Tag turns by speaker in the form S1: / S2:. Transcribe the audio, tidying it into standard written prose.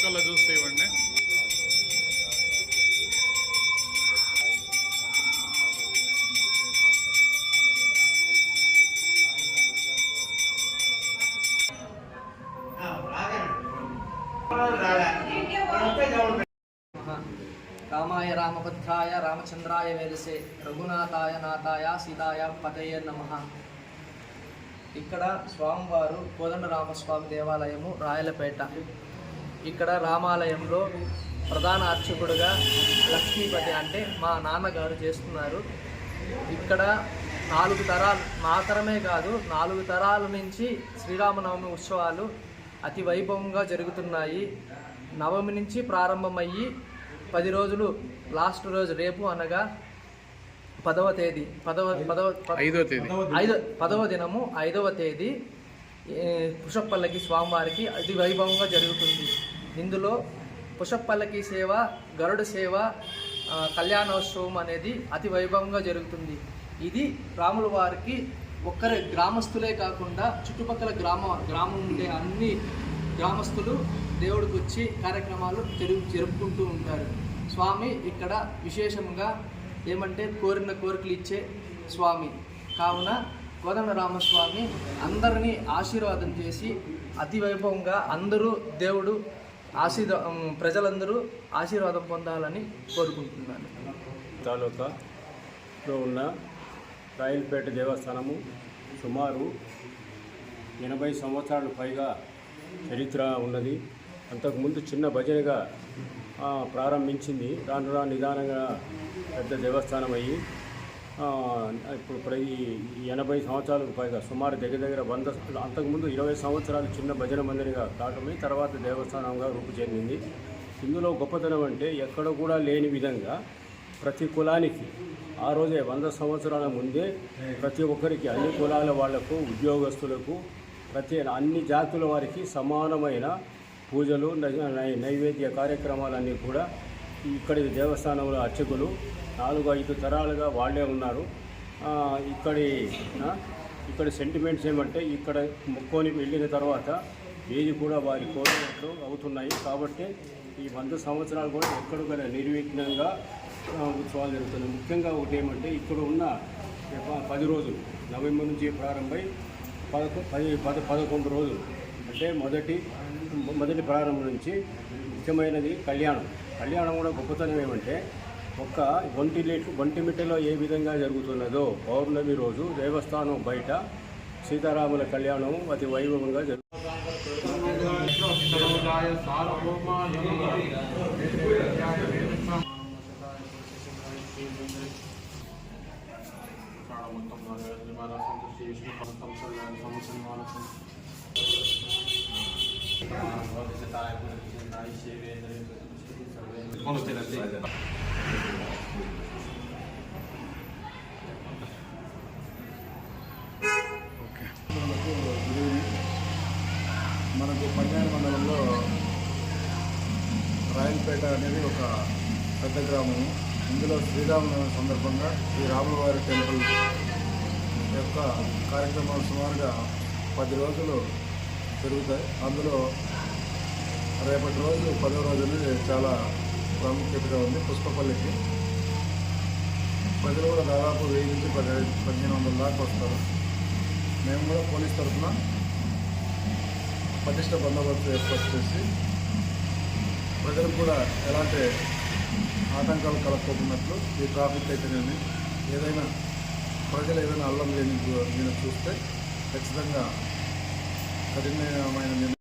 S1: చుట్టుపక్కల చూస్తే ఇవ్వండి.
S2: రామాయ రామభద్రాయ రామచంద్రాయ వేదసే రఘునాథాయ నాథాయ సీతాయ పతయ నమః. ఇక్కడ స్వామివారు కోదండరామస్వామి దేవాలయము రాయలపేట. ఇక్కడ రామాలయంలో ప్రధాన అర్చకుడుగా లక్ష్మీపతి అంటే మా నాన్నగారు చేస్తున్నారు. ఇక్కడ 4 తరాలు మాత్రమే కాదు, 4 తరాల నుంచి శ్రీరామనవమి ఉత్సవాలు అతి వైభవంగా జరుగుతున్నాయి. నవమి నుంచి ప్రారంభమయ్యి 10 రోజులు, లాస్ట్ రోజు రేపు అనగా 10వ తేదీ 10వ దినము 5వ తేదీ పుష్పపల్లకి స్వామివారికి అతి వైభవంగా జరుగుతుంది. ఇందులో పుష్పపల్లకి సేవ, గరుడ సేవ, కళ్యాణోత్సవం అనేది అతి వైభవంగా జరుగుతుంది. ఇది రాముల వారికి ఒక్కరే గ్రామస్తులే కాకుండా చుట్టుపక్కల గ్రామం ఉండే అన్ని గ్రామస్తులు దేవుడికి వచ్చి కార్యక్రమాలు జరుపుకుంటూ ఉంటారు. స్వామి ఇక్కడ విశేషంగా ఏమంటే కోరిన కోరికలు ఇచ్చే స్వామి కావున కోదండరామస్వామి అందరినీ ఆశీర్వాదం చేసి అతి వైభవంగా అందరూ దేవుడు ప్రజలందరూ ఆశీర్వాదం పొందాలని కోరుకుంటున్నాను.
S3: తాలూకాలో ఉన్న రాయలపేట దేవస్థానము సుమారు 80 సంవత్సరాలు పైగా చరిత్ర ఉన్నది. అంతకుముందు చిన్న భజనగా ప్రారంభించింది. రాను రాను నిదానంగా పెద్ద దేవస్థానం అయ్యి ఇప్పుడు ఈ 80 సంవత్సరాలకు పైగా సుమారు దగ్గర 100, అంతకుముందు 20 సంవత్సరాలు చిన్న భజన మందిరిగా కావటమే తర్వాత దేవస్థానంగా రూపు చెందింది. ఇందులో గొప్పతనం అంటే ఎక్కడ కూడా లేని విధంగా ప్రతి కులానికి ఆ రోజే 100 సంవత్సరాల ముందే ప్రతి ఒక్కరికి అన్ని కులాల వాళ్లకు, ఉద్యోగస్తులకు, అన్ని జాతుల వారికి సమానమైన పూజలు, నైవేద్య కార్యక్రమాలన్నీ కూడా ఇక్కడి దేవస్థానంలో అర్చకులు 4-5 తరాలుగా వాళ్ళే ఉన్నారు. ఇక్కడి సెంటిమెంట్స్ ఏమంటే ఇక్కడ మొక్కొని వెళ్ళిన తర్వాత ఏది కూడా వారి కోరినట్లు అవుతున్నాయి. కాబట్టి ఈ 100 సంవత్సరాలు కూడా ఎక్కడ కూడా నిర్విఘ్నంగా ఉత్సవాలు జరుగుతున్నాయి. ముఖ్యంగా ఒకటి ఏమంటే ఇక్కడ ఉన్న 10 రోజులు నవంబర్ నుంచి ప్రారంభమై 11 రోజులు అంటే మొదటి ప్రారంభం నుంచి ముఖ్యమైనది కళ్యాణం కూడా గొప్పతనం ఏమంటే ఒక్క ఒంటిమిట్టలో ఏ విధంగా జరుగుతున్నదో పౌర్ణమి రోజు దేవస్థానం బయట సీతారాముల కళ్యాణం అతి వైభవంగా జరుగుతుంది.
S4: మనకు పంజాని మండలంలో రాయలపేట అనేది ఒక పెద్ద గ్రామము. ఇందులో శ్రీరామనవమి సందర్భంగా శ్రీ రాములవారి టెంపుల్ యొక్క కార్యక్రమాలు సుమారుగా 10 రోజులు జరుగుతాయి. అందులో రేపటి రోజు 10వ రోజు చాలా ప్రాముఖ్యతగా ఉంది. పుష్పపల్లికి ప్రజలు కూడా దాదాపు 1000 నుంచి 1500 దాకా వస్తారు. మేము కూడా పోలీస్ తరఫున పటిష్ట బందోబస్తు ఏర్పాటు చేసి ప్రజలకు కూడా ఎలాంటి ఆటంకాలు కలగకపోతున్నట్లు ఈ ట్రాఫిక్ అయితేనేమి ఏదైనా ప్రజలు ఏదైనా అల్లం లేని చూస్తే ఖచ్చితంగా కఠినమైన